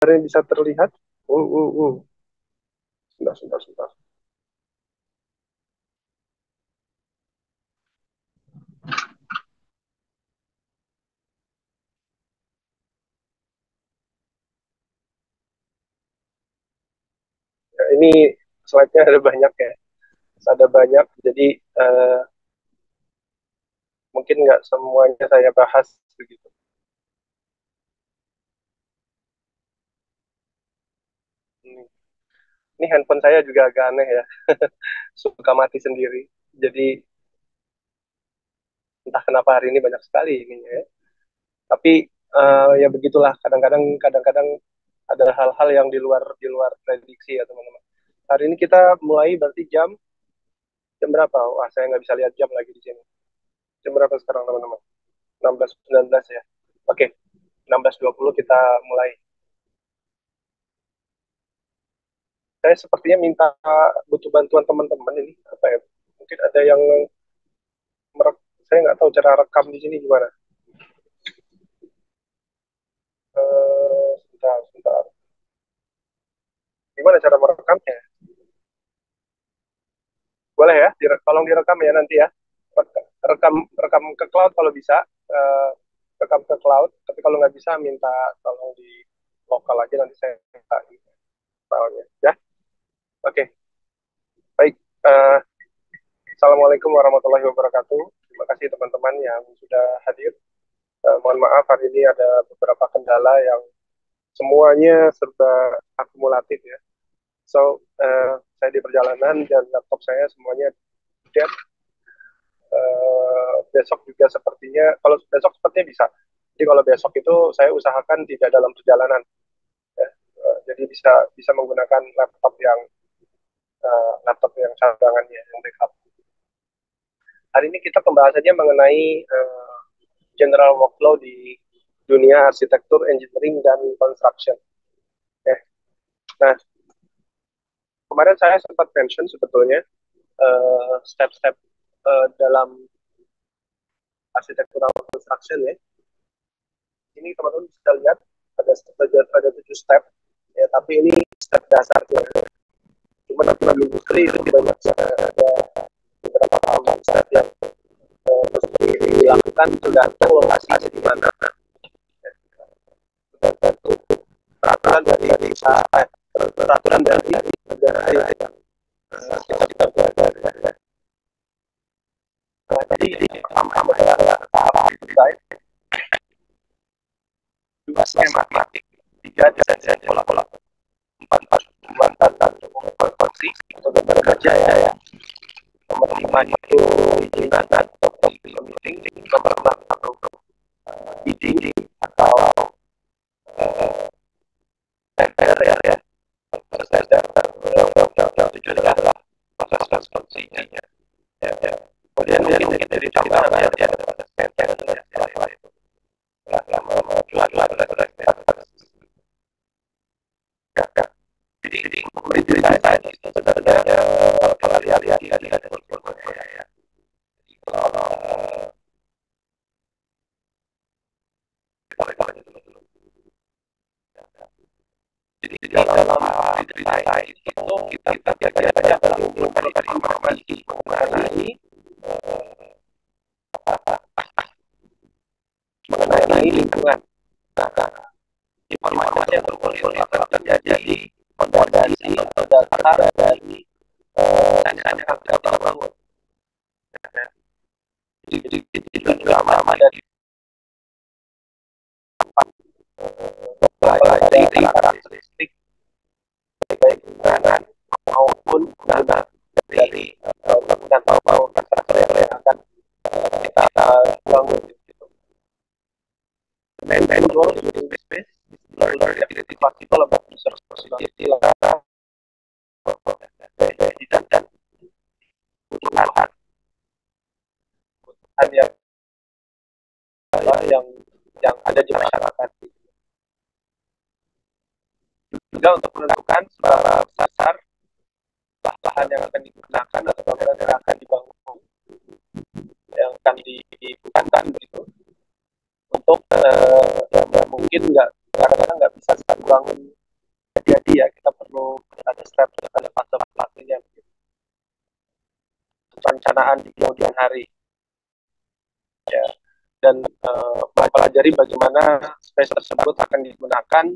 yang bisa terlihat. Uh, uh, uh. Sebentar, sebentar, sebentar. Nah, ini slide-nya ada banyak ya. Ada banyak, jadi mungkin nggak semuanya saya bahas begitu. Ini handphone saya juga agak aneh ya, suka mati sendiri. Jadi entah kenapa hari ini banyak sekali ininya ya. Tapi ya begitulah, kadang-kadang ada hal-hal yang di luar prediksi ya teman-teman. Hari ini kita mulai berarti jam berapa? Wah, saya nggak bisa lihat jam lagi di sini. Jam berapa sekarang teman-teman? 16.19 ya. Oke, 16.20 kita mulai. Saya sepertinya minta butuh bantuan teman-teman ini apa ya? Mungkin ada yang saya nggak tahu cara rekam di sini gimana. Sebentar, sebentar. Gimana cara merekamnya? Boleh ya, tolong direkam ya nanti ya. Rekam rekam ke cloud kalau bisa. Eh, Rekam ke cloud. Tapi kalau nggak bisa minta tolong di lokal aja nanti saya minta filenya. Ya, oke. Baik. Eh, Assalamualaikum warahmatullahi wabarakatuh. Terima kasih teman-teman yang sudah hadir. Mohon maaf hari ini ada beberapa kendala yang semuanya serba akumulatif ya. So, saya di perjalanan dan laptop saya semuanya dead. Besok juga sepertinya, kalau besok sepertinya bisa. Jadi kalau besok itu saya usahakan tidak dalam perjalanan. Ya. Jadi bisa bisa menggunakan laptop yang cadangannya, yang backup. Hari ini kita pembahasannya mengenai general workflow di dunia arsitektur, engineering, dan construction. Ya. Nah, kemarin saya sempat mention sebetulnya step-step dalam arsitektural construction ya. Ini teman-teman bisa lihat ada 7 step ya, tapi ini step dasarnya. Cuma nanti di industri itu banyak ada beberapa step yang mesti dilakukan tergantung lokasinya di mana. Tergantung peraturan dari peraturan dari negara yang kita berada. Nah, jadi pertama adalah tahap desain, dua skematik, tiga desain pola-pola, empat pembuatan dan konstruksi atau gambar kerja ya. Nomor 5 itu perizinan atau permitting, nomor 6 atau bidding atau tender ya. Terus tender, yang tujuh adalah proses konstruksinya. Ya, ya. Kemudian mungkin dari tambahan ya ada proses tender dan setelah itu setelah mengajukan jadi kemudian saya itu sebenarnya kalau lihat tadi ada portfolio ya. Kalau kita dulu. Jadi di dalam desain itu kita biasanya mengumpulkan informasi mengenai mengenai lingkungan. Nah, informasi yang terkumpul itu terjadi fondasi atau dasar dari desain yang akan kita bangun. Jadi itu lama dari mempelajari karakteristik baik lingkungan maupun dana dari bangunan atau infrastruktur yang akan kita bangun. Main goal in this space is to identify particle about resource possibility dan kebutuhan yang yang ada di masyarakat. Juga untuk menentukan seberapa besar lahan yang akan digunakan atau bangunan yang akan dibangun, yang akan digunakan begitu untuk mungkin nggak kadang-kadang nggak bisa bangun jadi ya kita perlu ada step, ada fase-fasenya, perencanaan di kemudian hari ya, dan pelajari bagaimana space tersebut akan digunakan,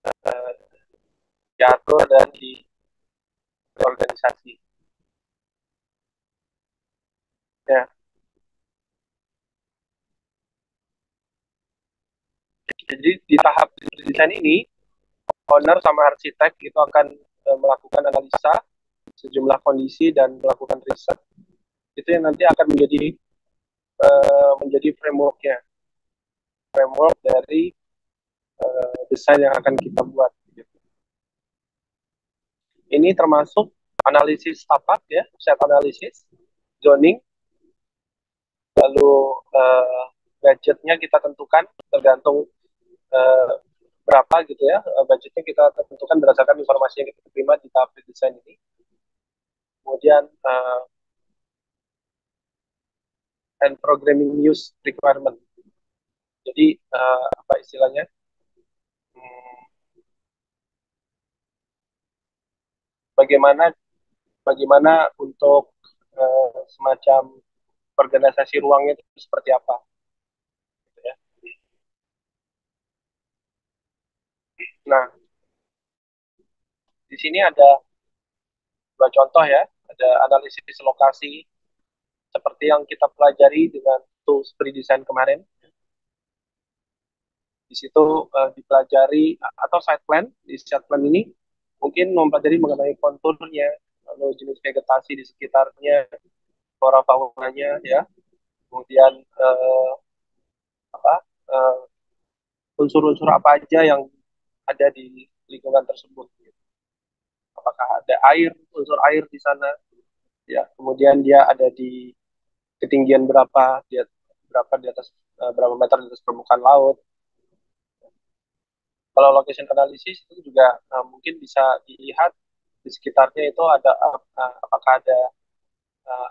uh, diatur dan di organisasi ya. Jadi di tahap desain ini owner sama arsitek itu akan melakukan analisa sejumlah kondisi dan melakukan riset, itu yang nanti akan menjadi framework dari desain yang akan kita buat. Ini termasuk analisis tapak ya, set analisis, zoning, lalu budgetnya kita tentukan tergantung uh, berapa gitu ya, budgetnya kita tentukan berdasarkan informasi yang kita terima di tahap desain ini. Kemudian and programming use requirement. Jadi apa istilahnya? Bagaimana bagaimana untuk semacam organisasi ruangnya itu seperti apa? Gitu ya. Nah, di sini ada dua contoh ya, ada analisis lokasi seperti yang kita pelajari dengan tools pre-design kemarin. Di situ dipelajari atau site plan. Di site plan ini mungkin mempelajari mengenai konturnya, lalu jenis vegetasi di sekitarnya, flora faunanya ya, kemudian apa unsur-unsur apa aja yang ada di lingkungan tersebut. Apakah ada air, unsur air di sana, ya. Kemudian dia ada di ketinggian berapa, dia berapa di atas berapa meter di atas permukaan laut. Kalau location analysis itu juga mungkin bisa dilihat di sekitarnya itu ada apakah ada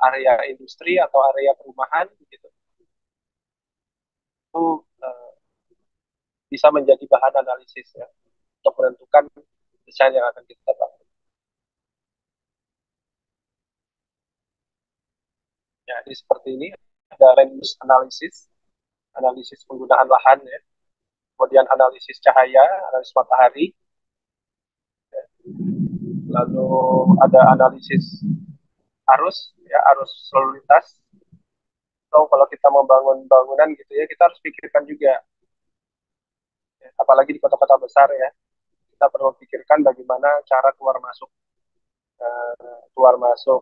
area industri atau area perumahan gitu. Itu bisa menjadi bahan analisis ya untuk menentukan desain yang akan kita bangun. Ya, ini seperti ini ada land use analysis, analisis penggunaan lahan ya. Kemudian analisis cahaya, analisis matahari, ya. Lalu ada analisis arus, ya arus lalu lintas. So, kalau kita membangun bangunan gitu ya, kita harus pikirkan juga, ya, apalagi di kota-kota besar ya, kita perlu pikirkan bagaimana cara keluar masuk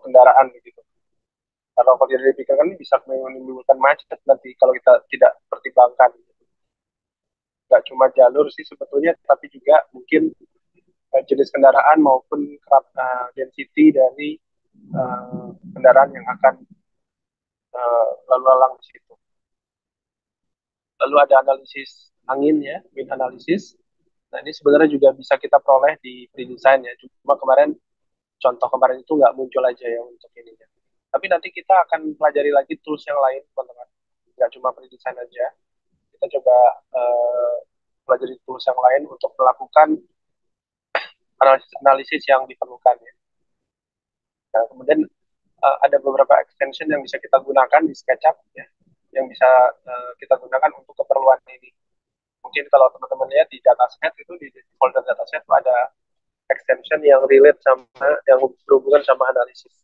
kendaraan gitu. Kalau tidak dipikirkan ini bisa menimbulkan macet nanti kalau kita tidak pertimbangkan. Nggak cuma jalur sih sebetulnya, tapi juga mungkin jenis kendaraan maupun density dari kendaraan yang akan lalu lalang di situ. Lalu ada analisis angin ya, wind analysis. Nah ini sebenarnya juga bisa kita peroleh di pre-design ya. Cuma kemarin contoh kemarin itu nggak muncul aja ya untuk ininya. Tapi nanti kita akan pelajari lagi tools yang lain teman-teman. Nggak cuma pre-design aja. Kita coba pelajari tools yang lain untuk melakukan analisis yang diperlukan ya. Nah, kemudian ada beberapa extension yang bisa kita gunakan di SketchUp ya, yang bisa kita gunakan untuk keperluan ini. Mungkin kalau teman-teman lihat di dataset itu di folder dataset ada extension yang relate sama yang berhubungan sama analisis.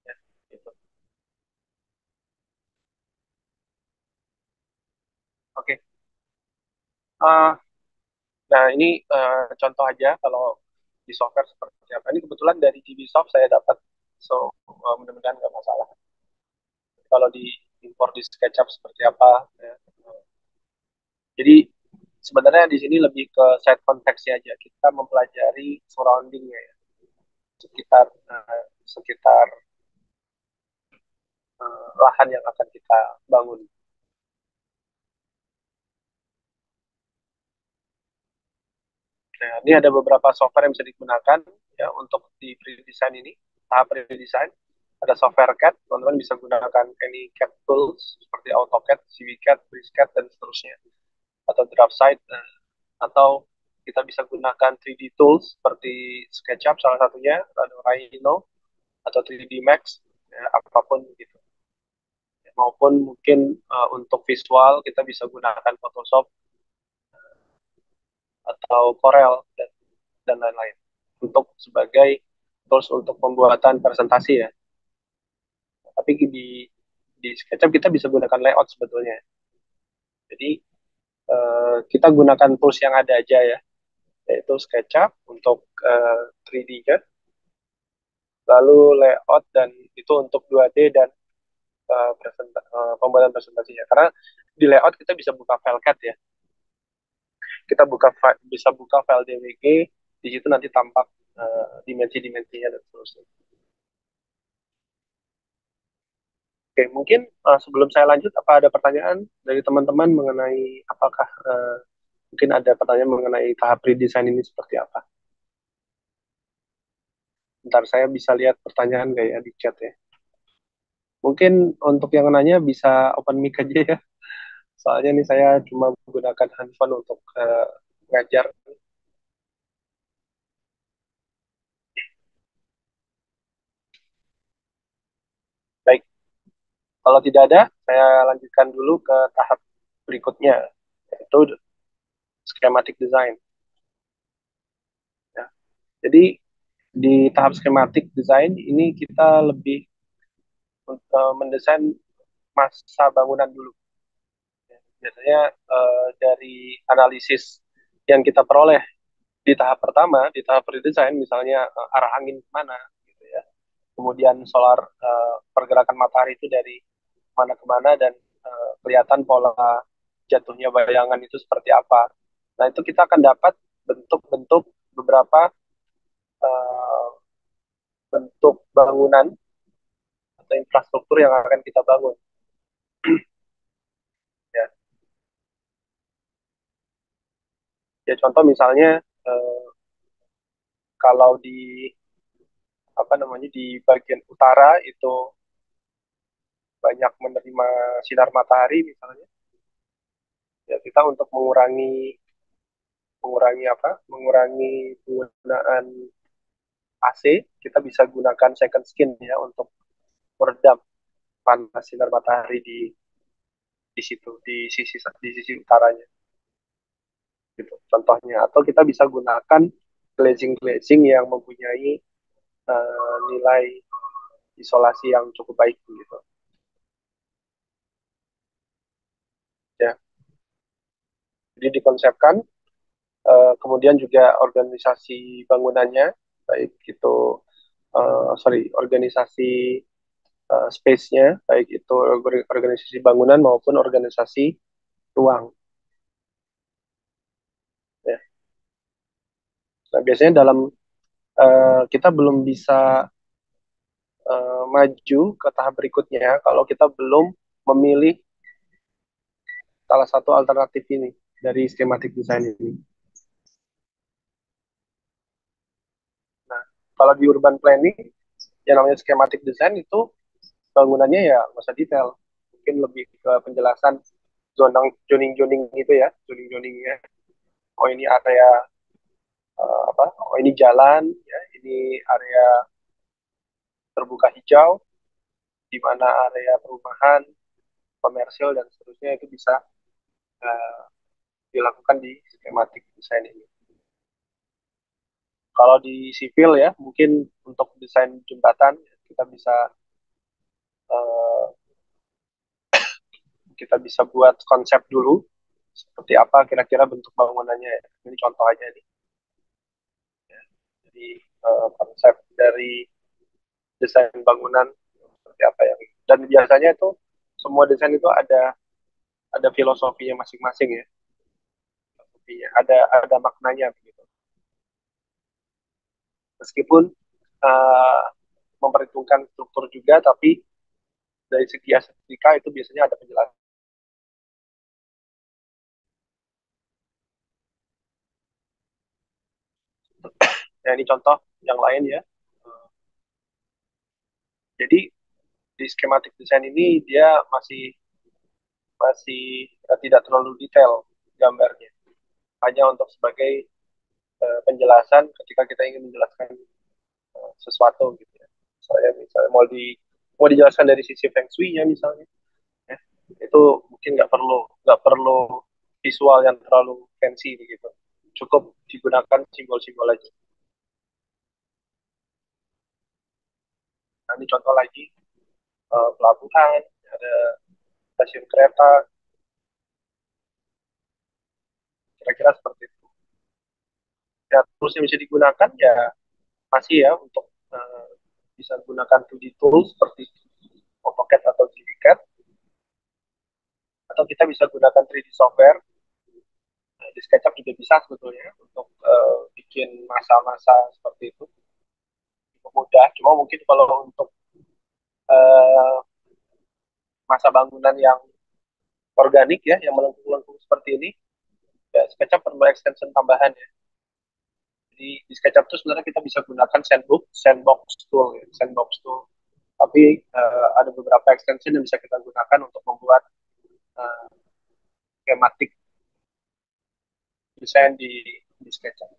Ya, gitu. Oke. Uh, nah ini contoh aja kalau di software seperti apa. Ini kebetulan dari GBsoft saya dapat, so mudah-mudahan nggak masalah. Kalau di import di SketchUp seperti apa. Ya. Jadi sebenarnya di sini lebih ke set konteksnya aja. Kita mempelajari surroundingnya ya, sekitar lahan yang akan kita bangun. Nah, ini ada beberapa software yang bisa digunakan ya untuk di pre-design ini, tahap pre-design. Ada software CAD, teman-teman bisa gunakan any CAD tools seperti AutoCAD, CiviCAD, BricsCAD, dan seterusnya. Atau DraftSight, atau kita bisa gunakan 3D tools seperti SketchUp salah satunya, lalu Rhino atau 3D Max, ya, apapun gitu. Maupun mungkin untuk visual kita bisa gunakan Photoshop atau Corel dan lain-lain untuk sebagai tools untuk pembuatan presentasi ya. Tapi di SketchUp kita bisa gunakan layout sebetulnya. Jadi kita gunakan tools yang ada aja ya, yaitu SketchUp untuk 3D-nya, lalu layout dan itu untuk 2D dan pembuatan presentasinya. Karena di layout kita bisa buka file CAD ya, kita bisa buka file DWG, di situ nanti tampak dimensi-dimensinya dan seterusnya. Oke, mungkin sebelum saya lanjut, apa ada pertanyaan dari teman-teman mengenai apakah mungkin ada pertanyaan mengenai tahap redesign ini seperti apa? Ntar saya bisa lihat pertanyaan nggak ya di chat ya. Mungkin untuk yang nanya bisa open mic aja ya. Soalnya nih saya cuma menggunakan handphone untuk ngajar. Baik, kalau tidak ada, saya lanjutkan dulu ke tahap berikutnya, yaitu schematic design. Ya. Jadi di tahap schematic design ini kita lebih mendesain masa bangunan dulu. Biasanya dari analisis yang kita peroleh di tahap pertama, di tahap redesign, misalnya arah angin kemana, gitu ya. Kemudian solar, pergerakan matahari itu dari mana ke mana dan kelihatan pola jatuhnya bayangan itu seperti apa. Nah, itu kita akan dapat bentuk-bentuk beberapa uh, bentuk bangunan atau infrastruktur yang akan kita bangun. Ya, ya contoh misalnya kalau di apa namanya di bagian utara itu banyak menerima sinar matahari misalnya, ya kita untuk mengurangi mengurangi apa? Mengurangi penggunaan AC, kita bisa gunakan second skin ya untuk meredam panas sinar matahari di situ di sisi utaranya gitu contohnya, atau kita bisa gunakan glazing yang mempunyai nilai isolasi yang cukup baik gitu ya. Jadi dikonsepkan, kemudian juga organisasi bangunannya, baik itu organisasi space-nya, baik itu organisasi bangunan maupun organisasi ruang ya. Nah, biasanya dalam kita belum bisa maju ke tahap berikutnya kalau kita belum memilih salah satu alternatif ini dari schematic design ini. Nah, kalau di urban planning yang namanya schematic design itu bangunannya ya nggak usah detail, mungkin lebih ke penjelasan zoning itu ya, zoning-zoningnya. Oh ini area apa? Oh ini jalan, ya ini area terbuka hijau, di mana area perumahan, komersial dan seterusnya itu bisa uh, dilakukan di schematic design ini. Kalau di sipil ya, mungkin untuk desain jembatan kita bisa uh, kita bisa buat konsep dulu seperti apa kira-kira bentuk bangunannya. Ini contoh aja nih. Jadi konsep dari desain bangunan seperti apa yang, dan biasanya itu semua desain itu ada filosofinya masing-masing ya, filosofinya ada maknanya begitu. Meskipun uh, memperhitungkan struktur juga, tapi dari segi estetika itu biasanya ada penjelasan. Ya, ini contoh yang lain ya. Jadi di schematic design ini dia masih masih tidak terlalu detail gambarnya, hanya untuk sebagai penjelasan ketika kita ingin menjelaskan sesuatu gitu ya. Saya misalnya mau dijelaskan dari sisi feng shui-nya misalnya, ya, itu mungkin nggak perlu visual yang terlalu fancy gitu. Cukup digunakan simbol-simbol aja. Nah, ini contoh lagi pelabuhan, ada stasiun kereta, kira-kira seperti itu. Ya, tools yang bisa digunakan ya masih ya untuk bisa gunakan 2D tools seperti AutoCAD atau 3D CAD, atau kita bisa gunakan 3D software. Nah, di SketchUp juga bisa sebetulnya untuk bikin masa-masa seperti itu cukup mudah. Cuma mungkin kalau untuk uh, masa bangunan yang organik ya, yang melengkung-lengkung seperti ini, ya SketchUp perlu extension tambahan ya. Jadi di SketchUp itu sebenarnya kita bisa gunakan sandbox tool, ya, sandbox tool. Tapi ada beberapa extension yang bisa kita gunakan untuk membuat uh, schematic desain di SketchUp.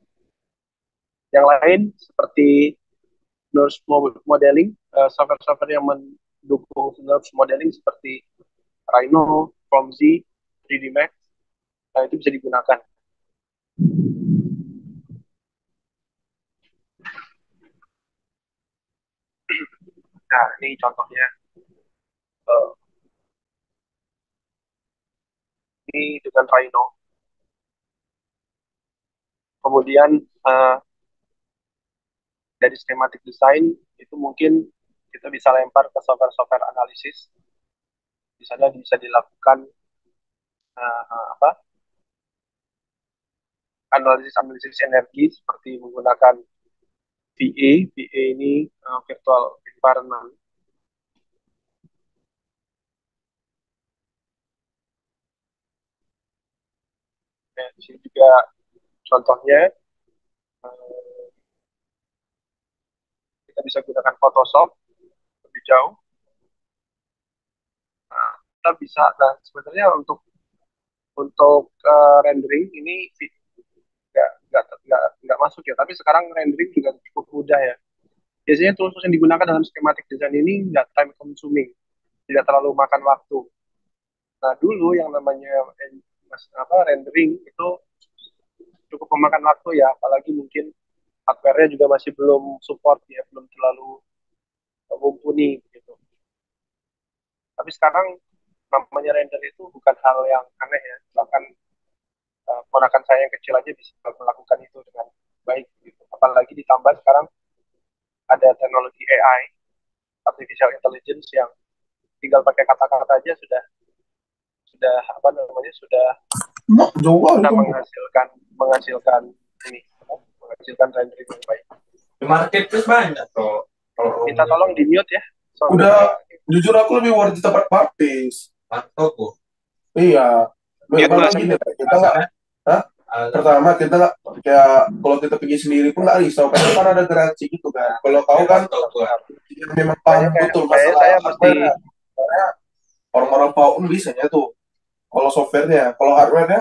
Yang lain seperti nurse modeling, software-software yang mendukung nurse modeling seperti Rhino, Promzi, 3D Max, nah itu bisa digunakan. Nah, ini contohnya. Uh, ini dengan Rhino. Kemudian dari schematic design itu mungkin kita bisa lempar ke software-software analisis. Di sana bisa dilakukan apa analisis energi seperti menggunakan VA. VA ini virtual environment. Ya, di sini juga contohnya kita bisa gunakan Photoshop lebih jauh. Nah, kita bisa, nah sebenarnya untuk rendering ini nggak masuk ya. Tapi sekarang rendering juga cukup mudah ya. Biasanya tools yang digunakan dalam schematic design ini nggak time consuming, tidak terlalu makan waktu. Nah dulu yang namanya rendering itu cukup memakan waktu ya, apalagi mungkin hardware-nya juga masih belum support ya, belum terlalu mumpuni gitu. Tapi sekarang namanya render itu bukan hal yang aneh ya, bahkan ponakan saya yang kecil aja bisa melakukan itu dengan baik gitu. Apalagi ditambah sekarang ada teknologi AI, artificial intelligence, yang tinggal pakai kata-kata aja sudah apa namanya sudah bisa menghasilkan menghasilkan ini menghasilkan rendering yang baik. Di market terus banyak tuh. Minta tolong di mute ya. Udah, jujur aku lebih worth di tempat parties. Aku. Iya. Mute Karena mas. gini, kita nggak, Hah? Pertama kita nggak kayak kalau kita pergi sendiri pun nggak risau karena kan ada garansi gitu kan. Kalau kau kan memang paham betul Kayaknya masalah saya mesti hardware. Karena orang-orang paham bisanya tuh. Kalau softwarenya, kalau hardwarenya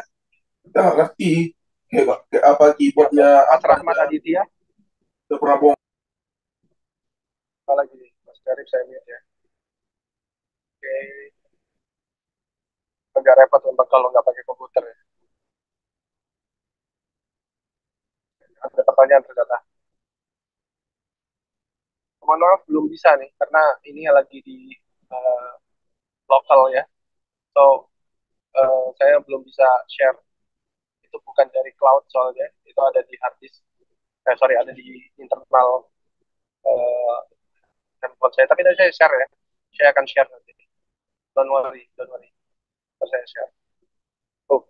kita nggak ngerti kayak apa ya, keyboardnya Mas apa Rahmat aja. Aditya. Udah pernah bohong. Apa lagi nih Mas Karif, saya mute ya. Oke, agak repot memang kalau nggak pakai komputer ya. Ada pertanyaan ternyata. Mohon maaf belum bisa nih karena ini lagi di uh, lokal ya. So saya belum bisa share, itu bukan dari cloud soalnya, itu ada di hard disk, sorry, ada di internal uh, handphone saya, tapi nanti saya share ya, saya akan share nanti, don't worry, nanti saya share. Oh,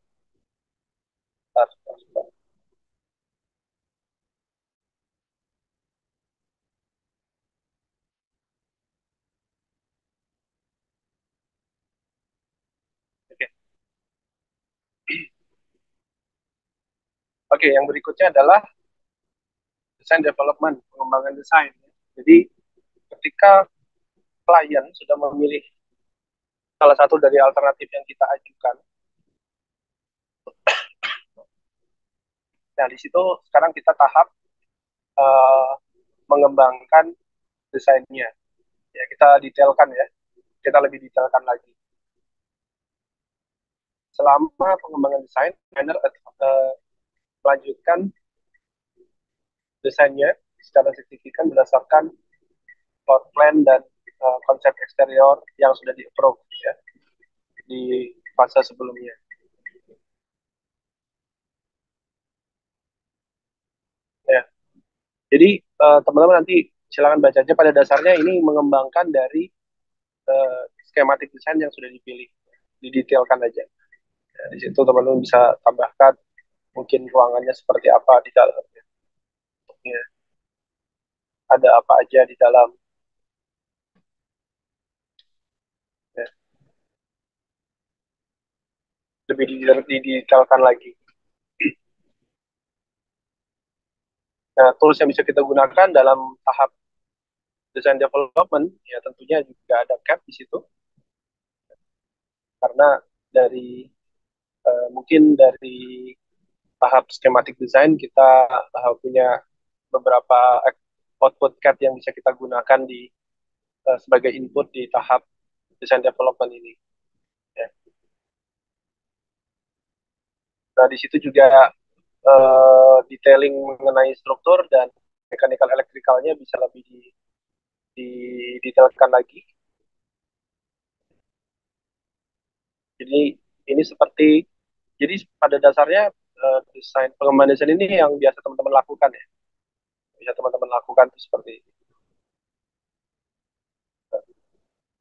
bentar, bentar, bentar. Oke. Oke, yang berikutnya adalah design development, pengembangan desain. Jadi ketika klien sudah memilih salah satu dari alternatif yang kita ajukan, Nah, di situ sekarang kita tahap uh, mengembangkan desainnya. Ya, kita detailkan ya. Kita lebih detailkan lagi. Selama pengembangan desain, designer melanjutkan desainnya secara signifikan berdasarkan plot plan dan konsep eksterior yang sudah di-approve ya, di fase sebelumnya. Ya. Jadi teman-teman nanti silakan baca aja, pada dasarnya ini mengembangkan dari skematik desain yang sudah dipilih, didetailkan aja. Ya, di situ teman-teman bisa tambahkan mungkin ruangannya seperti apa di dalamnya, ya, ada apa aja di dalam. Ya, lebih didetailkan lagi. Nah, tools yang bisa kita gunakan dalam tahap design development, ya tentunya juga ada CAD di situ, karena dari mungkin dari tahap schematic design kita punya beberapa output CAD yang bisa kita gunakan di sebagai input di tahap design development ini. Ya. Nah, di situ juga detailing mengenai struktur dan mechanical elektrikalnya bisa lebih didetailkan lagi. Jadi ini seperti, jadi pada dasarnya desain pengembangan desain ini yang biasa teman-teman lakukan ya, bisa teman-teman lakukan itu seperti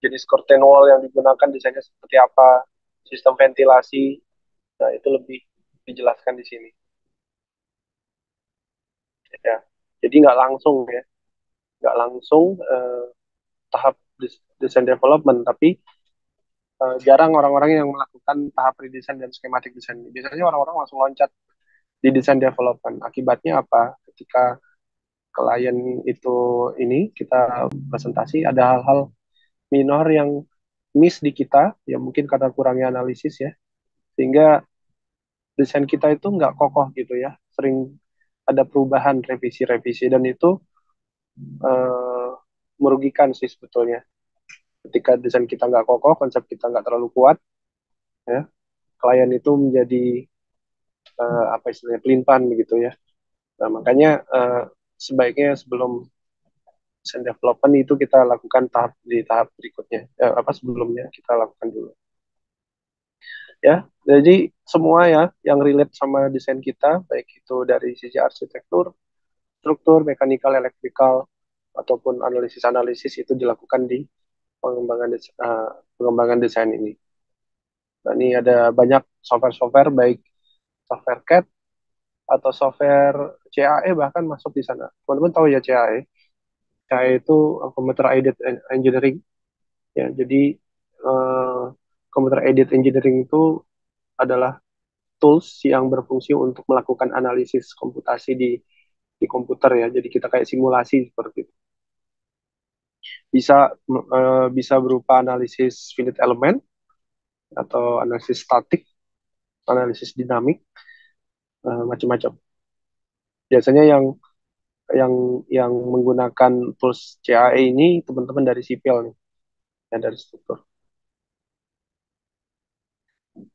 jenis curtain wall yang digunakan desainnya seperti apa, sistem ventilasi, nah itu lebih dijelaskan di sini ya. Jadi nggak langsung ya, nggak langsung tahap desain development, tapi jarang orang-orang yang melakukan tahap redesign dan schematic design. Biasanya orang-orang langsung loncat di desain development. Akibatnya apa? Ketika klien itu ini kita presentasi, ada hal-hal minor yang miss di kita, ya mungkin karena kurangnya analisis ya, sehingga desain kita itu nggak kokoh gitu ya, sering ada perubahan, revisi-revisi, dan itu eh, merugikan sih sebetulnya. Ketika desain kita nggak kokoh, konsep kita nggak terlalu kuat, ya, klien itu menjadi apa istilahnya pelimpan begitu ya. Nah, makanya sebaiknya sebelum desain development itu kita lakukan di tahap berikutnya, apa sebelumnya kita lakukan dulu. Ya, jadi semua ya yang relate sama desain kita, baik itu dari sisi arsitektur, struktur, mekanikal, elektrikal, ataupun analisis-analisis itu dilakukan di pengembangan desain ini. Nah, ini ada banyak software-software, baik software CAD atau software CAE bahkan masuk di sana. Teman-teman tahu ya CAE? CAE itu Computer Aided Engineering. Ya, jadi eh, Computer Aided Engineering itu adalah tools yang berfungsi untuk melakukan analisis komputasi di komputer ya. Jadi kita kayak simulasi seperti itu. Bisa berupa analisis finite element atau analisis statik, analisis dinamik, macam-macam. Biasanya yang yang menggunakan tools CAE ini teman-teman dari sipil nih, ya dari struktur.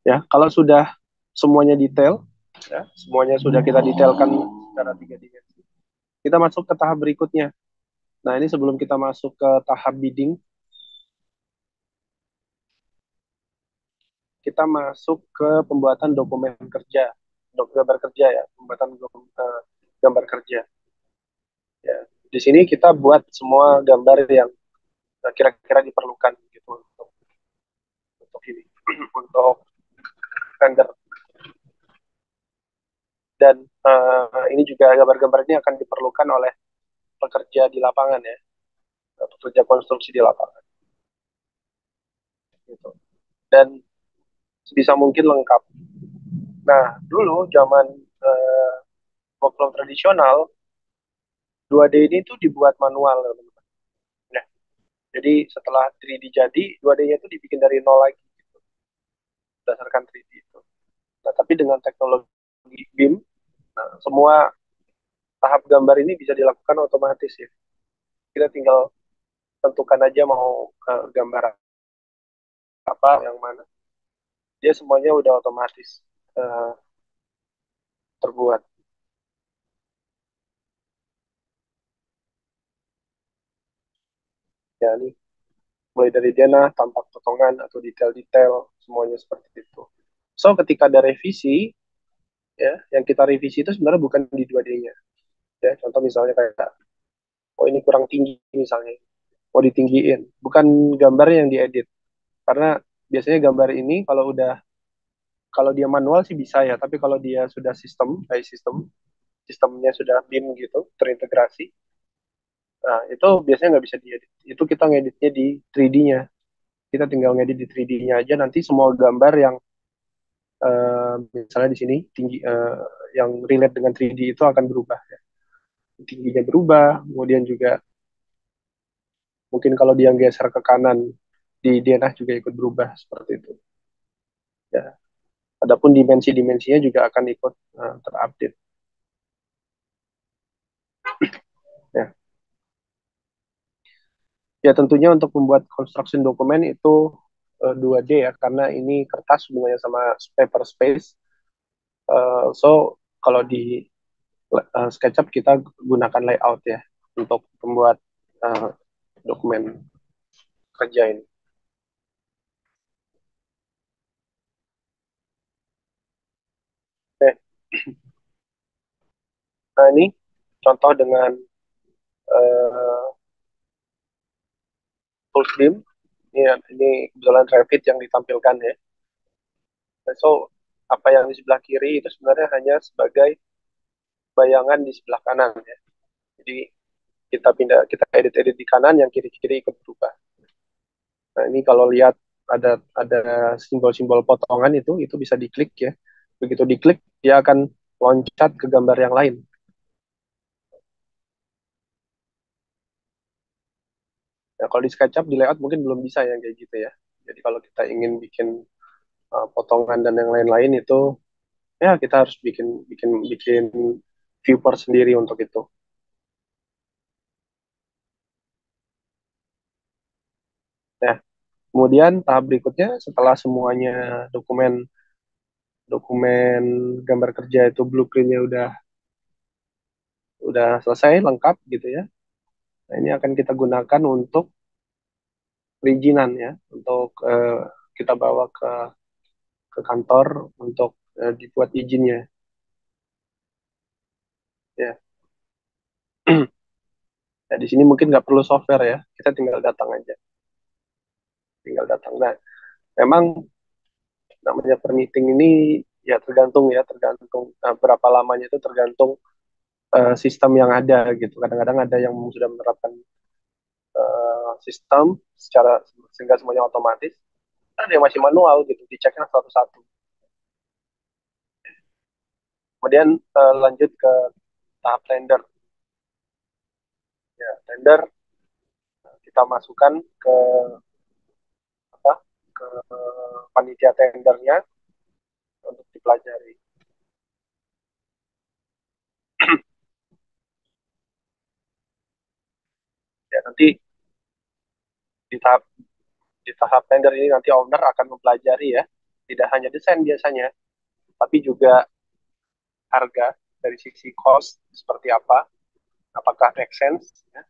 Ya, kalau sudah semuanya detail, ya, semuanya sudah kita detailkan secara tiga dimensi. Kita masuk ke tahap berikutnya. Nah, ini sebelum kita masuk ke tahap bidding, kita masuk ke pembuatan dokumen kerja, gambar kerja ya, pembuatan gambar kerja. Ya, di sini kita buat semua gambar yang kira-kira diperlukan gitu untuk ini, untuk render. Dan ini juga gambar-gambar ini akan diperlukan oleh pekerja di lapangan ya, pekerja konstruksi di lapangan gitu. Dan sebisa mungkin lengkap. Nah, dulu zaman workflow tradisional 2D ini tuh dibuat manual, teman-teman. Nah, jadi setelah 3D jadi, 2D-nya itu dibikin dari nol lagi berdasarkan 3D itu. Nah, tapi dengan teknologi BIM Nah, semua tahap gambar ini bisa dilakukan otomatis ya. Kita tinggal tentukan aja mau gambar apa, yang mana. Dia semuanya udah otomatis uh, terbuat. Ya, ini mulai dari denah, tampak potongan atau detail-detail, semuanya seperti itu. So, ketika ada revisi, ya, yang kita revisi itu sebenarnya bukan di 2D-nya. Ya, contoh misalnya kayak, oh ini kurang tinggi misalnya, mau ditinggiin. Bukan gambar yang diedit. Karena biasanya gambar ini kalau dia manual sih bisa ya, tapi kalau dia sudah kayak sistemnya sudah BIM gitu, terintegrasi, nah itu biasanya nggak bisa diedit. Itu kita ngeditnya di 3D-nya. Kita tinggal ngedit di 3D-nya aja, nanti semua gambar yang misalnya di sini tinggi yang relate dengan 3D itu akan berubah ya. Tingginya berubah, kemudian juga mungkin kalau dia geser ke kanan di denah juga ikut berubah seperti itu. Ya. Adapun dimensi-dimensinya juga akan ikut terupdate. Ya. Ya tentunya untuk membuat construction dokumen itu 2D ya, karena ini kertas hubungannya sama paper space. So kalau di SketchUp kita gunakan layout ya untuk membuat uh, dokumen kerja ini. Oke. Nah ini contoh dengan uh, tools BIM. Ini kebetulan Revit yang ditampilkan ya. So apa yang di sebelah kiri itu sebenarnya hanya sebagai bayangan di sebelah kanan ya. Jadi kita edit-edit di kanan, yang kiri-kiri ikut berubah. Nah, ini kalau lihat ada simbol-simbol potongan itu bisa diklik ya. Begitu diklik, dia akan loncat ke gambar yang lain. Nah, kalau di SketchUp di layout mungkin belum bisa yang kayak gitu ya. Jadi kalau kita ingin bikin potongan dan yang lain-lain itu ya kita harus bikin bikin bikin viewer sendiri untuk itu. Nah, kemudian tahap berikutnya setelah semuanya dokumen dokumen gambar kerja itu blueprintnya udah selesai lengkap gitu ya. Nah, ini akan kita gunakan untuk perizinan ya, untuk kita bawa ke kantor untuk dibuat izinnya ya. Nah, di sini mungkin nggak perlu software ya, kita tinggal datang aja, tinggal datang. Nah, memang namanya permitting ini ya tergantung berapa lamanya itu tergantung sistem yang ada gitu. Kadang-kadang ada yang sudah menerapkan sistem secara sehingga semuanya otomatis, ada yang masih manual gitu, diceknya satu-satu. Kemudian lanjut ke tahap tender. Ya, tender kita masukkan ke apa? Ke panitia tendernya untuk dipelajari. Ya, nanti di tahap di tahap tender ini nanti owner akan mempelajari ya, tidak hanya desain biasanya, tapi juga harga dari sisi cost seperti apa, apakah make sense, ya.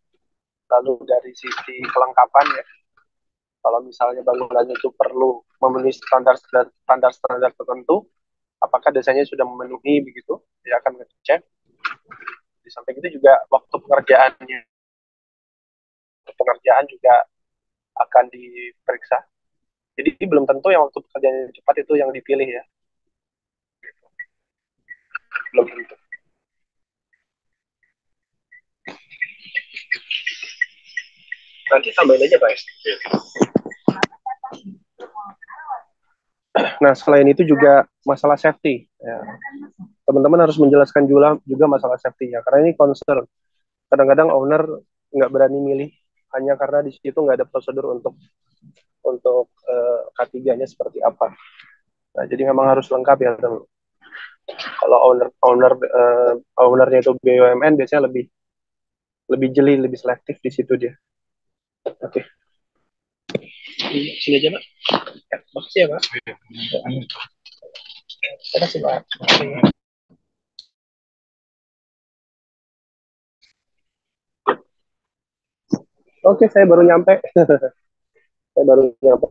Lalu dari sisi kelengkapan ya, kalau misalnya bangunannya itu perlu memenuhi standar tertentu, apakah desainnya sudah memenuhi begitu, dia akan ngecek. Di samping itu juga waktu pengerjaan juga akan diperiksa. Jadi belum tentu yang waktu pekerjaan cepat itu yang dipilih ya, belum tentu. Nanti tambahin aja Pak. Nah selain itu juga masalah safety. Ya. Teman-teman harus menjelaskan juga masalah safety-nya, karena ini concern. Kadang-kadang owner nggak berani milih hanya karena di situ nggak ada prosedur untuk K3-nya seperti apa. Nah, jadi memang harus lengkap ya teman. Kalau ownernya itu BUMN biasanya lebih lebih jeli, lebih selektif di situ dia. Oke, sini aja Pak. Ya, makasih ya Pak. Terima kasih Pak. Oke, saya baru nyampe. Saya baru nyampe.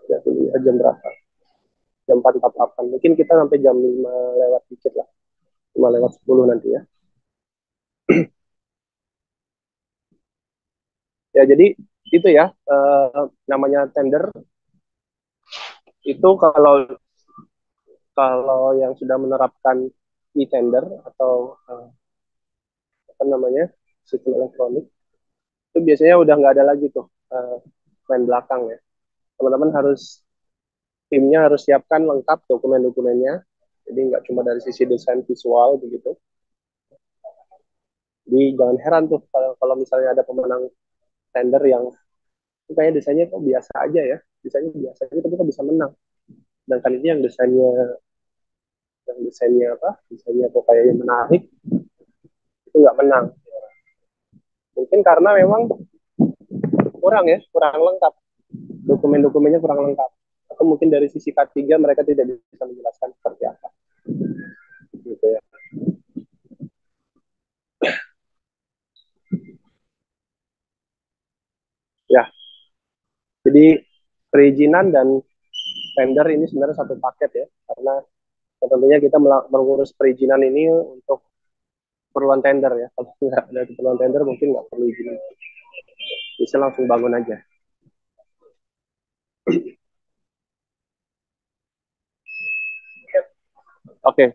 Ya, dulu ya, jam berapa? Jam 4.48. Mungkin kita sampai jam 5 lewat dikit lah. 5 lewat 10 nanti ya. Ya, jadi itu ya, namanya tender itu kalau kalau yang sudah menerapkan e-tender atau apa namanya sistem elektronik itu biasanya udah nggak ada lagi tuh main belakang ya. Teman-teman harus timnya harus siapkan lengkap dokumen-dokumennya. Jadi nggak cuma dari sisi desain visual begitu. Jadi jangan heran tuh kalau misalnya ada pemenang tender yang kayaknya desainnya kok biasa aja ya, desainnya biasa aja tapi kok bisa menang. Sedangkan ini yang desainnya apa? Desainnya kok kayaknya menarik itu nggak menang. Mungkin karena memang kurang ya, kurang lengkap. Dokumen-dokumennya kurang lengkap. Atau mungkin dari sisi K3 mereka tidak bisa menjelaskan seperti apa. Gitu ya. Ya, jadi perizinan dan tender ini sebenarnya satu paket ya, karena tentunya kita mengurus perizinan ini untuk keperluan tender ya. Kalau nggak ada keperluan tender mungkin nggak perlu izin, bisa langsung bangun aja. Oke, okay.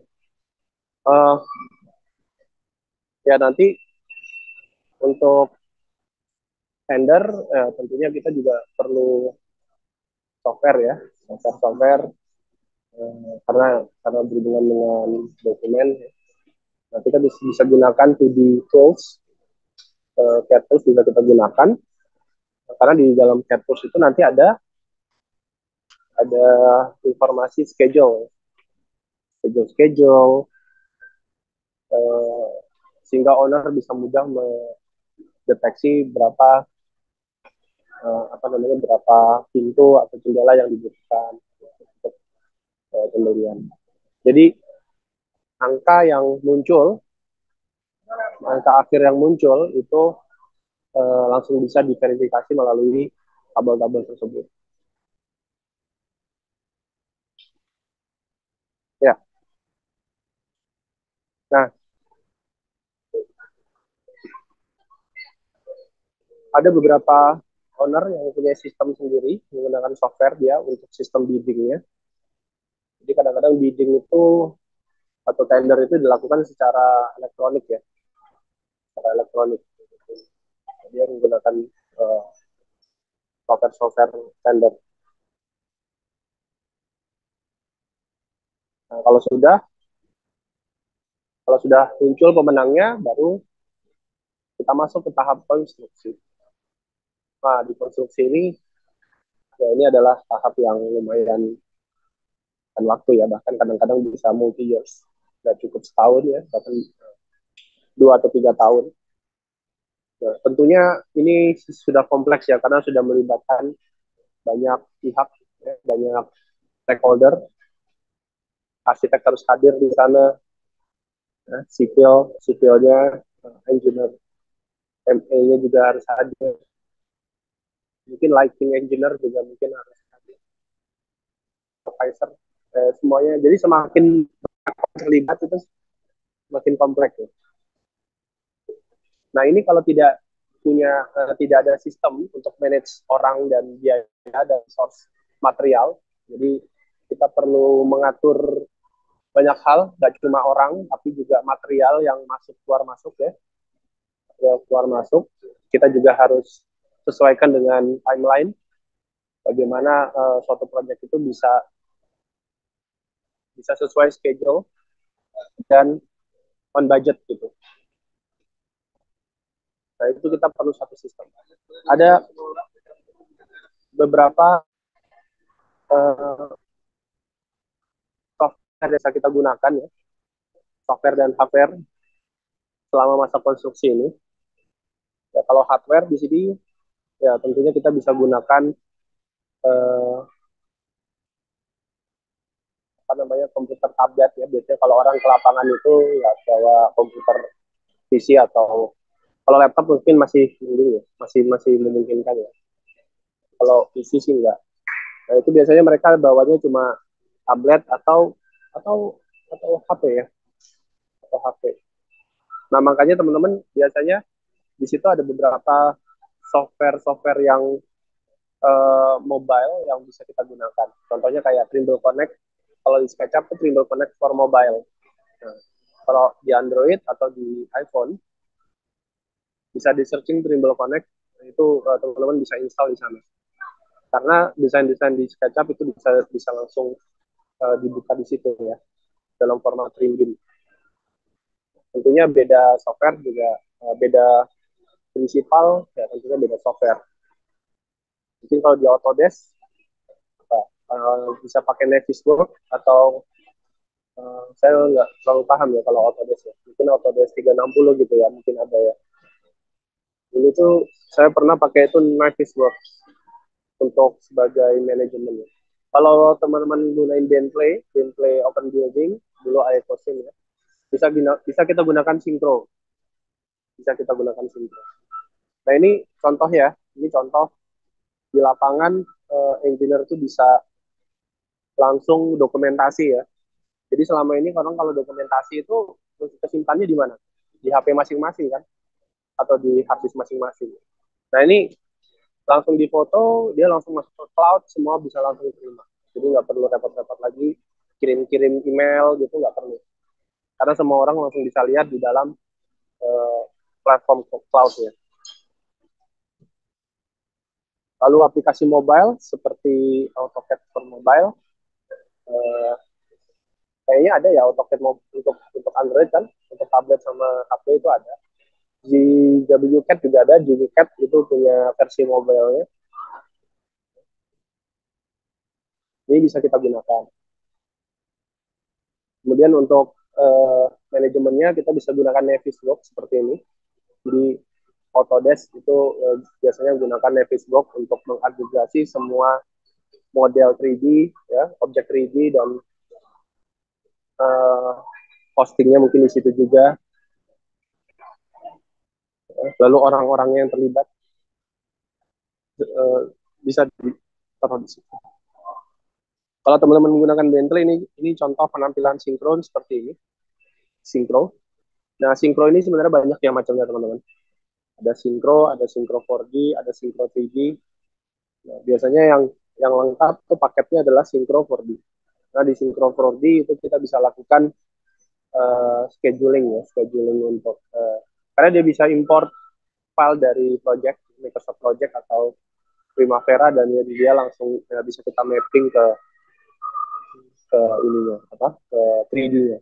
Ya nanti untuk tender tentunya kita juga perlu software ya, software karena berhubungan dengan dokumen. Nah, kita bisa gunakan 2D tools, CAD tools juga kita gunakan karena di dalam CAD tools itu nanti ada informasi schedule sehingga owner bisa mudah mendeteksi berapa pintu atau jendela yang dibutuhkan untuk pembelian. Jadi angka yang muncul, angka akhir yang muncul itu langsung bisa diverifikasi melalui tabel-tabel tersebut. Ya, nah ada beberapa owner yang punya sistem sendiri menggunakan software dia untuk sistem biddingnya. Jadi kadang-kadang bidding itu atau tender itu dilakukan secara elektronik ya, secara elektronik. Dia menggunakan uh, software tender. Nah, kalau sudah muncul pemenangnya, baru kita masuk ke tahap konstruksi. Nah, di konstruksi ini ya ini adalah tahap yang lumayan kan waktu ya, bahkan kadang-kadang bisa multi years, nggak cukup setahun ya, bahkan 2 atau 3 tahun. Nah, tentunya ini sudah kompleks ya karena sudah melibatkan banyak pihak, ya, banyak stakeholder, arsitek harus hadir di sana, ya, sipilnya, engineer MA-nya juga harus hadir, mungkin lighting engineer juga mungkin harus hadir, supervisor, semuanya. Jadi semakin terlibat itu semakin kompleks ya. Nah ini kalau tidak ada sistem untuk manage orang dan biaya dan source material, jadi kita perlu mengatur banyak hal, nggak cuma orang, tapi juga material yang masuk ya, material keluar masuk. Kita juga harus sesuaikan dengan timeline, bagaimana suatu proyek itu bisa bisa sesuai schedule dan on budget gitu. Nah itu kita perlu satu sistem. Ada beberapa uh, software yang bisa kita gunakan ya, software dan hardware selama masa konstruksi ini. Ya, kalau hardware di sini ya tentunya kita bisa gunakan uh, apa namanya komputer tablet ya. Biasanya kalau orang ke lapangan itu ya bawa komputer PC atau kalau laptop mungkin masih mending ya, masih masih memungkinkan ya. Kalau PC sih enggak. Nah, itu biasanya mereka bawanya cuma tablet atau atau HP ya, atau HP. Nah, makanya teman-teman biasanya di situ ada beberapa software-software yang mobile yang bisa kita gunakan. Contohnya kayak Trimble Connect. Kalau di SketchUp itu Trimble Connect for mobile. Nah, kalau di Android atau di iPhone bisa di searching Trimble Connect, itu teman-teman bisa install di sana. Karena desain-desain di SketchUp itu bisa bisa langsung dibuka di situ ya, dalam format Trimble. Tentunya beda software juga beda prinsipal ya, tentunya beda software. Mungkin kalau di Autodesk bisa pakai Navisworks atau saya nggak terlalu paham ya kalau Autodesk ya. Mungkin Autodesk 360 gitu ya, mungkin ada ya. Ini tuh saya pernah pakai itu Navisworks untuk sebagai manajemen. Kalau teman-teman gunain Bentley, Bentley Open Building, dulu Aecosim ya, bisa kita gunakan Syncro, bisa kita gunakan Syncro. Nah ini contoh ya, ini contoh di lapangan engineer itu bisa langsung dokumentasi ya. Jadi selama ini orang kalau dokumentasi itu kesimpannya di mana? Di HP masing-masing kan, atau di hard disk masing-masing. Nah ini langsung difoto, dia langsung masuk ke cloud, semua bisa langsung terima. Jadi nggak perlu repot-repot lagi kirim-kirim email gitu, nggak perlu. Karena semua orang langsung bisa lihat di dalam uh, platform cloud ya. Lalu aplikasi mobile seperti AutoCAD for mobile, uh, kayaknya ada ya AutoCAD untuk Android kan, untuk tablet sama HP itu ada. Di WCAD juga ada, GWCAD itu punya versi mobile-nya. Ini bisa kita gunakan. Kemudian untuk manajemennya kita bisa gunakan Navisworks seperti ini. Di Autodesk itu biasanya menggunakan Navisworks untuk mengagregasi semua model 3D, ya, objek 3D dan uh, postingnya mungkin di situ juga. Lalu orang-orangnya yang terlibat uh, bisa ditaruh di situ. Kalau teman-teman menggunakan Bentley ini contoh penampilan sinkron seperti ini, sinkro. Nah, sinkro ini sebenarnya banyak ya macamnya teman-teman. Ada sinkro 4D, ada sinkro 3D. Nah, biasanya yang lengkap tuh paketnya adalah sinkro 4D. Nah, di sinkro 4D itu kita bisa lakukan scheduling ya, scheduling untuk karena dia bisa import file dari project Microsoft Project atau Primavera dan dia langsung bisa kita mapping ke ininya apa ke 3D-nya.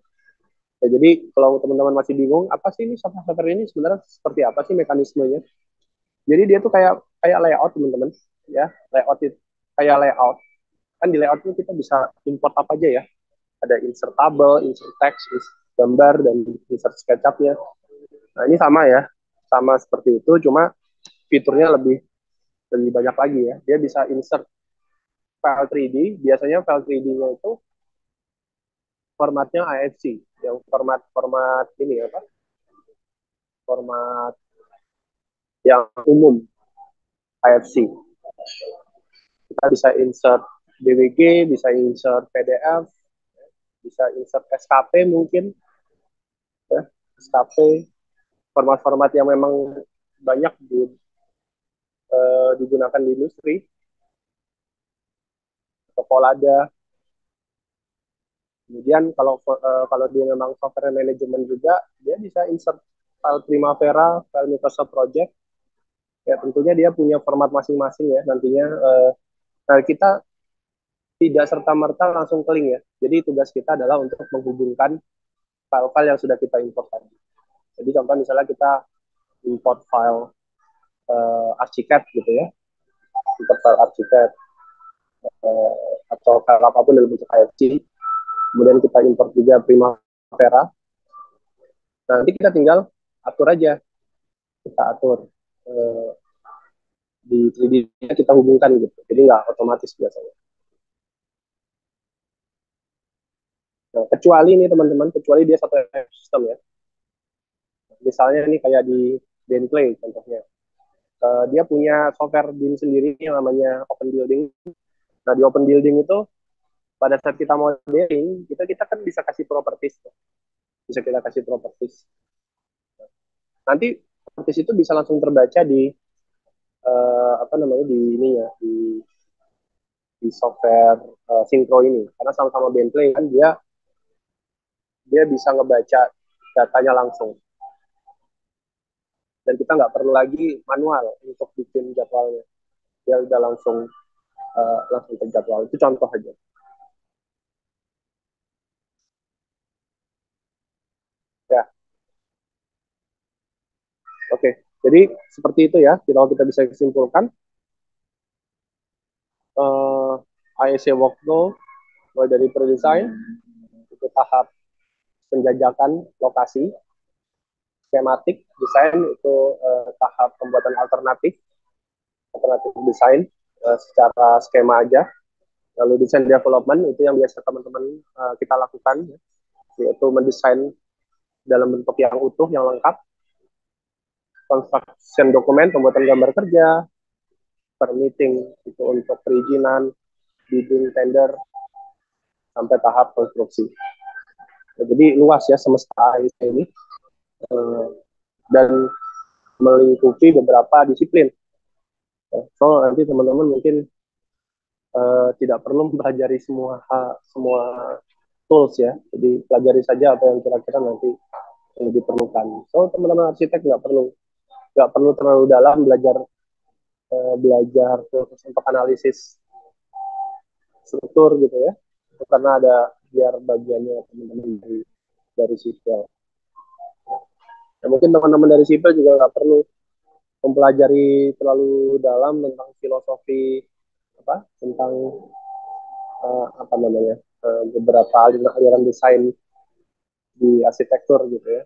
Ya, jadi kalau teman-teman masih bingung apa sih ini software ini sebenarnya seperti apa sih mekanismenya? Jadi dia tuh kayak kayak layout teman-teman ya, layout itu kayak layout. Kan di layout itu kita bisa import apa aja ya. Ada insert tabel, insert text, insert gambar dan insert SketchUp-nya. Nah, ini sama ya. Sama seperti itu cuma fiturnya lebih lebih banyak lagi ya. Dia bisa insert file 3D, biasanya file 3D-nya itu formatnya AFC, yang format ini apa? Format yang umum AFC. Kita bisa insert DWG, bisa insert PDF, bisa insert SKP mungkin, ya, SKP, format-format yang memang banyak digunakan di industri, atau Polada. Kemudian kalau dia memang software manajemen juga, dia bisa insert file Primavera, file Microsoft Project. Ya tentunya dia punya format masing-masing ya nantinya. Nah kita tidak serta-merta langsung ke link ya. Jadi tugas kita adalah untuk menghubungkan file-file yang sudah kita import tadi. Jadi contoh misalnya kita import file ArchiCAD gitu ya, import file ArchiCAD. atau file apapun dalam bentuk IFC. Kemudian kita import juga Primavera. Nah, nanti kita tinggal atur aja, kita atur di 3D kita hubungkan gitu. Jadi nggak otomatis biasanya. Nah, kecuali ini teman-teman, kecuali dia satu sistem ya. Misalnya ini kayak di Bentley contohnya. Dia punya software BIM sendiri yang namanya Open Building. Nah, di Open Building itu pada saat kita modeling, kita kan bisa kasih properties. Bisa kita kasih properties. Nanti properties itu bisa langsung terbaca di apa namanya di ini ya di software Synchro ini karena sama-sama Bentley kan dia dia bisa ngebaca datanya langsung dan kita nggak perlu lagi manual untuk bikin jadwalnya dia udah langsung terjadwal itu contoh aja ya oke jadi seperti itu ya kalau kita bisa simpulkan IEC workflow mulai dari pre-design itu tahap penjajakan lokasi skematik desain itu tahap pembuatan alternatif desain secara skema aja. Lalu desain development itu yang biasa teman-teman kita lakukan, yaitu mendesain dalam bentuk yang utuh, yang lengkap. Construction dokumen, pembuatan gambar kerja, permitting itu untuk perizinan, bidding, tender, sampai tahap konstruksi. Nah, jadi luas ya semesta AIC ini dan melingkupi beberapa disiplin. So nanti teman-teman mungkin tidak perlu mempelajari semua tools ya. Jadi pelajari saja apa yang kira-kira nanti yang diperlukan. So teman-teman arsitek nggak perlu terlalu dalam belajar tools untuk analisis struktur gitu ya. Karena ada biar bagiannya teman-teman dari sipil. Ya, mungkin teman-teman dari sipil juga nggak perlu mempelajari terlalu dalam tentang filosofi tentang apa namanya beberapa aliran desain di arsitektur gitu ya.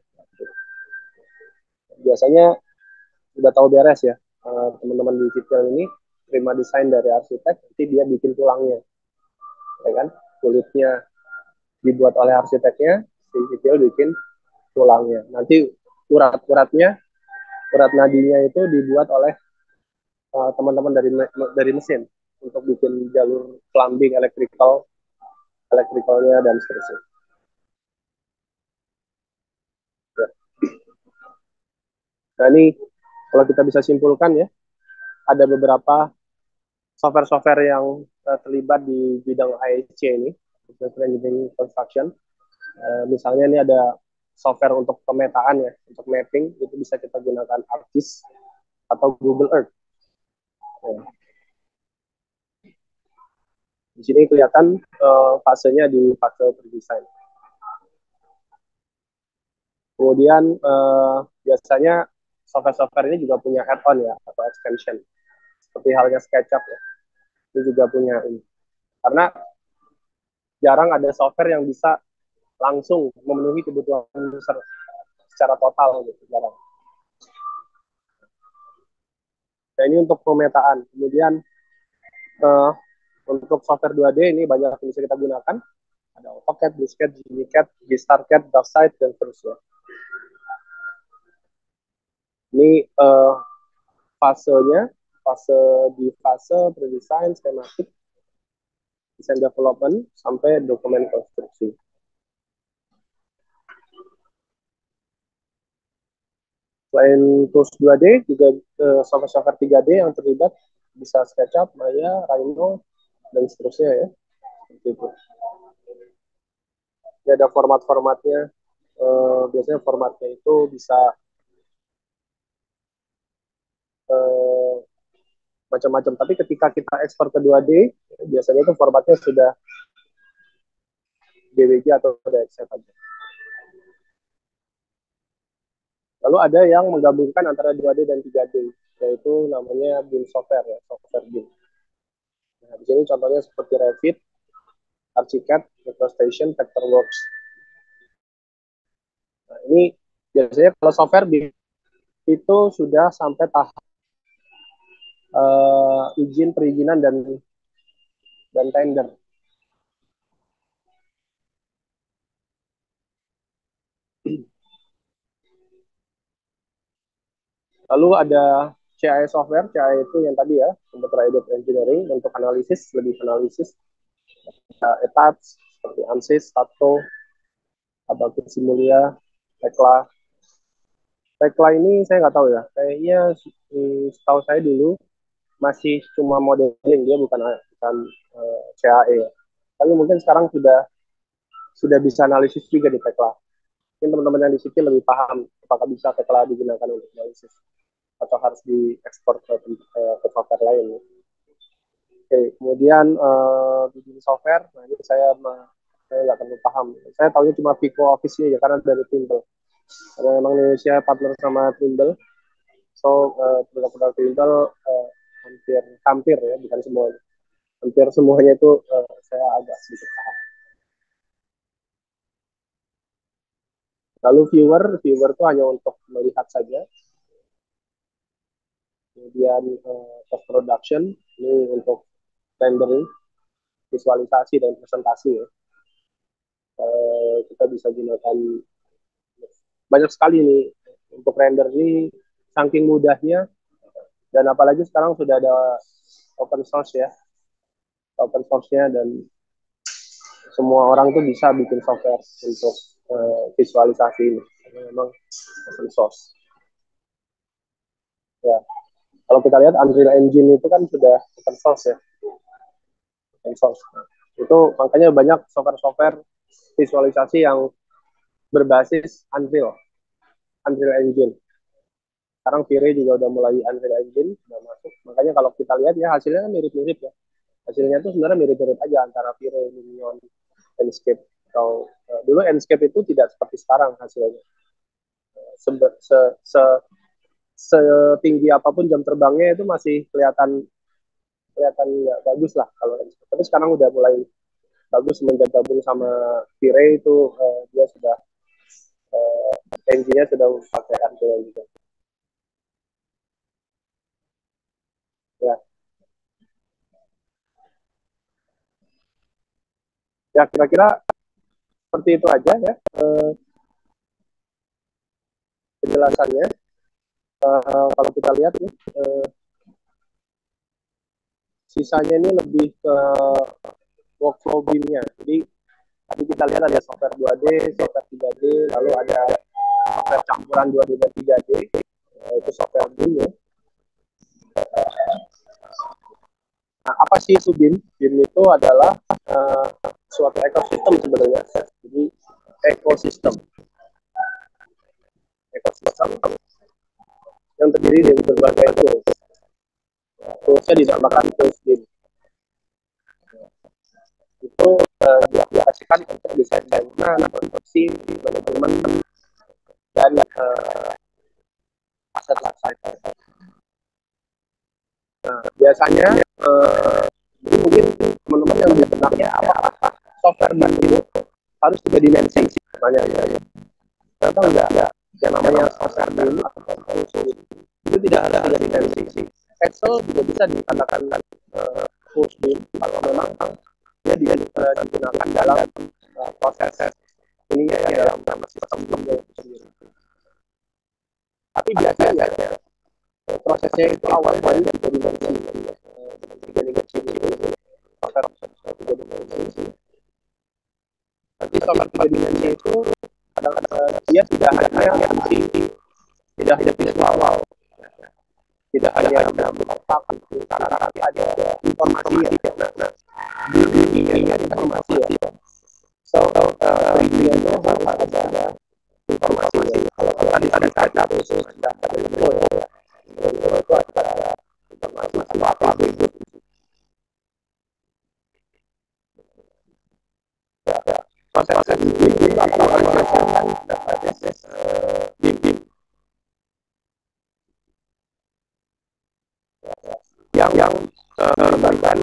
Biasanya udah tahu beres ya teman-teman di sipil ini terima desain dari arsitek nanti dia bikin tulangnya ya kan kulitnya dibuat oleh arsiteknya si sipil bikin tulangnya nanti urat nadinya itu dibuat oleh teman-teman dari mesin untuk bikin jalur plumbing elektrikalnya dan seterusnya ya. Nah ini kalau kita bisa simpulkan ya ada beberapa software-software yang terlibat di bidang IHC ini, Engineering Construction. Misalnya ini ada software untuk pemetaan ya, untuk mapping itu bisa kita gunakan ArcGIS atau Google Earth. Ya. Di sini kelihatan fasenya di fase pre-design. Kemudian biasanya software-software ini juga punya add-on ya atau extension seperti halnya SketchUp ya. Itu juga punya ini. Karena jarang ada software yang bisa langsung memenuhi kebutuhan user secara total gitu jarang. Nah ini untuk pemetaan. Kemudian untuk software 2D ini banyak yang bisa kita gunakan. Ada AutoCAD, BuzzCAD, GenieCAD, GStarCAD, DraftSight, dan seterusnya. Ini fasenya, fase pre-design, skematik, design development, sampai dokumen konstruksi. Selain tools 2D, juga software-software 3D yang terlibat bisa SketchUp, Maya, Rhino, dan seterusnya ya. Seperti itu. Ini ada format-formatnya. Biasanya formatnya itu bisa macam-macam. Tapi ketika kita ekspor ke 2D, biasanya itu formatnya sudah DWG atau DXF aja. Lalu ada yang menggabungkan antara 2D dan 3D, yaitu namanya BIM software ya, software BIM. Nah, di sini contohnya seperti Revit, Archicad, MicroStation, Vectorworks. Nah, ini biasanya kalau software itu sudah sampai tahap izin perizinan dan tender. Lalu ada CAE software, CAE itu yang tadi ya, Computer Aided Engineering untuk analisis, lebih analisis, ETABS seperti ANSYS, SATO, Abacus Simulia, Tekla. Tekla ini saya nggak tahu ya, kayaknya setahu saya dulu masih cuma modeling, dia bukan CAE ya. Tapi mungkin sekarang sudah bisa analisis juga di Tekla. Mungkin teman-teman yang di sini lebih paham apakah bisa Tekla digunakan untuk analisis atau harus diekspor ke software lain. Oke, kemudian bikin software, nah ini saya nggak terlalu paham. Saya tahunya cuma Pico Office ya, karena dari Trimble. Karena memang Indonesia partner sama Trimble, so produk-produk Trimble hampir ya, bukan semuanya. Hampir semuanya itu saya agak sedikit paham. Lalu viewer itu hanya untuk melihat saja. Kemudian post production ini untuk rendering, visualisasi dan presentasi ya. Kita bisa gunakan banyak sekali nih untuk render ini, saking mudahnya, dan apalagi sekarang sudah ada open source ya, open source-nya, dan semua orang tuh bisa bikin software untuk visualisasi ini karena memang open source ya. Kalau kita lihat Unreal Engine itu kan sudah open source ya, open source. Itu makanya banyak software visualisasi yang berbasis Unreal Engine. Sekarang V-Ray juga udah mulai Unreal Engine, udah masuk. Makanya kalau kita lihat ya hasilnya kan mirip-mirip ya. Hasilnya tuh sebenarnya mirip-mirip aja antara V-Ray, Lumion, Enscape. Atau dulu Enscape itu tidak seperti sekarang hasilnya. Setinggi apapun jam terbangnya itu masih kelihatan nggak bagus lah kalau Enscape. Tapi sekarang udah mulai bagus semenjak gabung sama V-Ray itu dia sudah engine-nya sudah pakai Unreal juga. Ya, ya kira-kira seperti itu aja ya penjelasannya. Kalau kita lihat nih, sisanya ini lebih ke workflow BIM-nya. Jadi tadi kita lihat ada software 2D, software 3D, lalu ada software campuran 2D dan 3D, itu software BIM ya. Nah, apa sih itu BIM? BIM itu adalah suatu ekosistem sebenarnya. Jadi ekosistem yang terdiri dari berbagai tools. Toolsnya dinamakan tools BIM. Itu diaplikasikan untuk desain bangunan, konstruksi, manajemen, dan aset lifecycle. Nah, biasanya jadi mungkin teman-teman yang lebih benarnya apakah software BIM itu harus 3 dimensi namanya ya. Ternyata enggak. Yang namanya software BIM atau itu tidak ada 3 dimensi. Excel juga bisa dikatakan tools BIM kalau memang dia digunakan dalam proses ini ya, dalam sistem BIM sendiri. Tapi biasanya prosesnya itu awalnya dari 3 dimensi. 3 dimensi itu software 3 dimensi. Nanti software 3 dimensi itu dia tidak hanya visual, tidak hanya bentuk karena tapi ada informasi ya. Nah, ini informasi ya. So, ini itu harus ada informasi ya. Kalau tadi ada data itu sudah ada info ya. Info itu ada informasi apa itu. Proses ini atau menghasilkan database BIM yang melibatkan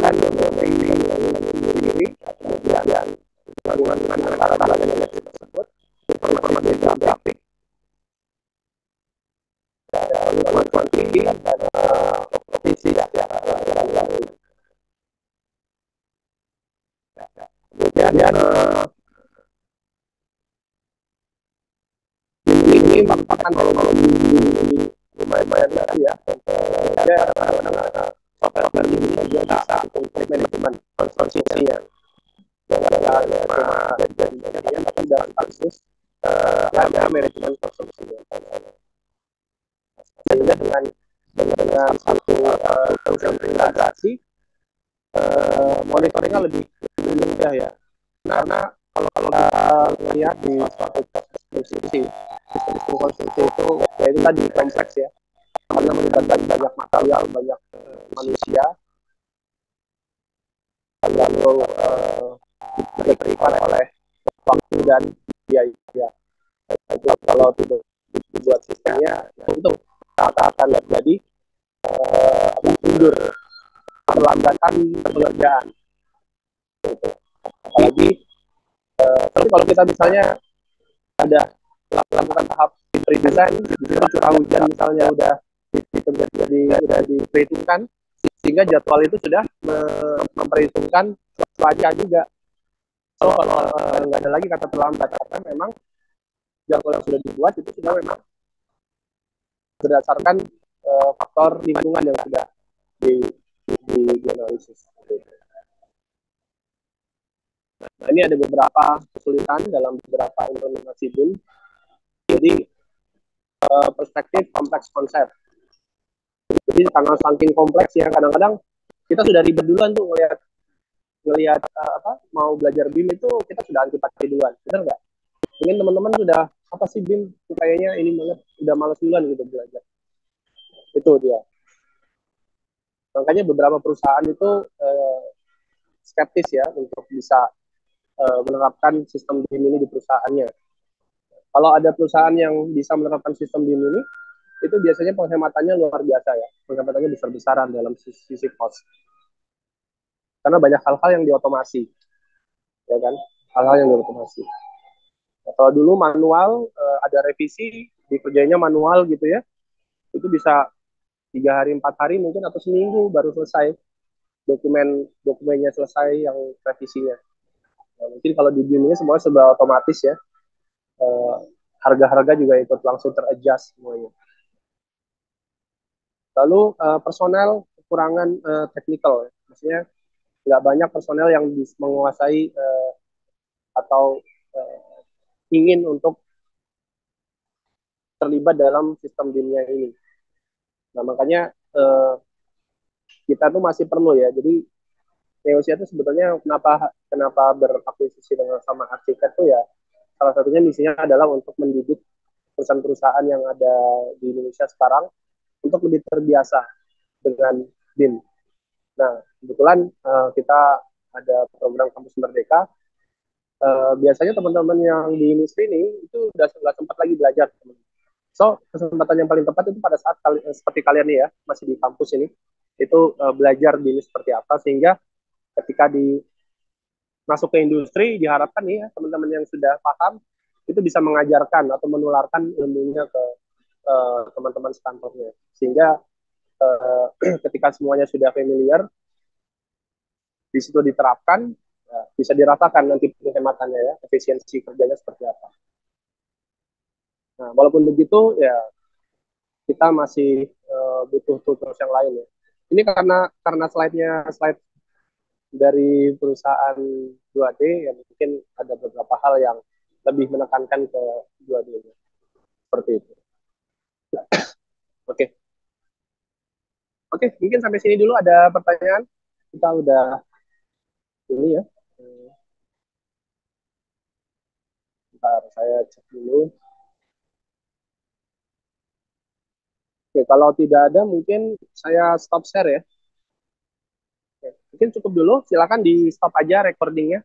ini merupakan teknologi lumayan ya. Dia software ini juga bisa untuk manajemen konstruksinya. Jangan cuma jadi tapi dari kasus ada manajemen konstruksinya. Sehingga dengan satu urusan integrasi monitoringnya lebih mudah ya. Karena kalau kita lihat di suatu konstruksi, sistem konstruksi itu ya itu tadi kompleks ya. Karena melibatkan banyak material, banyak manusia, lalu diberikan oleh waktu dan biaya. Itu kalau tidak dibuat sistemnya, itu akan terjadi mundur, perlambatan pekerjaan. Gitu. Apalagi tapi kalau kita misalnya ada melakukan tahap pre-design, di situ curah hujan misalnya udah diperhitungkan, sehingga jadwal itu sudah memperhitungkan cuaca juga. So kalau nggak ada lagi kata terlambat, karena memang jadwal yang sudah dibuat itu sudah memang berdasarkan faktor lingkungan yang sudah dianalisis. Nah, ini ada beberapa kesulitan dalam beberapa implementasi BIM. Jadi perspektif kompleks konsep. Jadi karena saking kompleksnya, kadang-kadang kita sudah ribet duluan tuh ngelihat mau belajar BIM itu kita sudah antipati duluan, benar nggak? Mungkin teman-teman sudah apa sih BIM? Kayaknya ini banget, udah malas duluan gitu belajar. Itu dia. Makanya beberapa perusahaan itu skeptis ya untuk bisa menerapkan sistem BIM ini di perusahaannya. Kalau ada perusahaan yang bisa menerapkan sistem BIM ini, itu biasanya penghematannya luar biasa ya. Penghematannya besar-besaran dalam sisi cost. Karena banyak hal-hal yang diotomasi. Ya kan? Hal-hal yang diotomasi. Nah, kalau dulu manual, ada revisi, dikerjanya manual gitu ya, itu bisa 3 hari, 4 hari mungkin, atau seminggu baru selesai. Dokumennya selesai yang revisinya. Nah, mungkin kalau di BIM ini semua sudah otomatis ya. Harga-harga juga ikut langsung teradjust semuanya. Lalu personel kekurangan teknikal, maksudnya nggak banyak personel yang menguasai atau ingin untuk terlibat dalam sistem dunia ini. Nah makanya kita tuh masih perlu ya. Jadi Neosia itu sebetulnya kenapa berakuisisi dengan sama arsitek tuh ya, salah satunya misinya adalah untuk mendidik perusahaan-perusahaan yang ada di Indonesia sekarang untuk lebih terbiasa dengan BIM. Nah, kebetulan kita ada program Kampus Merdeka. Biasanya teman-teman yang di industri ini itu udah nggak sempat lagi belajar. So, kesempatan yang paling tepat itu pada saat seperti kalian nih ya, masih di kampus ini, itu belajar BIM seperti apa, sehingga ketika masuk ke industri, diharapkan nih ya, teman-teman yang sudah paham, itu bisa mengajarkan atau menularkan ilmunya ke teman-teman sekantornya. Sehingga ketika semuanya sudah familiar, di situ diterapkan, ya, bisa dirasakan nanti penghematannya ya, efisiensi kerjanya seperti apa. Nah, walaupun begitu ya kita masih butuh tools yang lain ya. Ini karena slide dari perusahaan 2D ya, mungkin ada beberapa hal yang lebih menekankan ke 2D-nya. Seperti itu. Oke. Oke, mungkin sampai sini dulu ada pertanyaan. Kita udah ini ya. Bentar, saya cek dulu. Oke, kalau tidak ada mungkin saya stop share ya. Oke, mungkin cukup dulu. Silakan di stop aja recordingnya.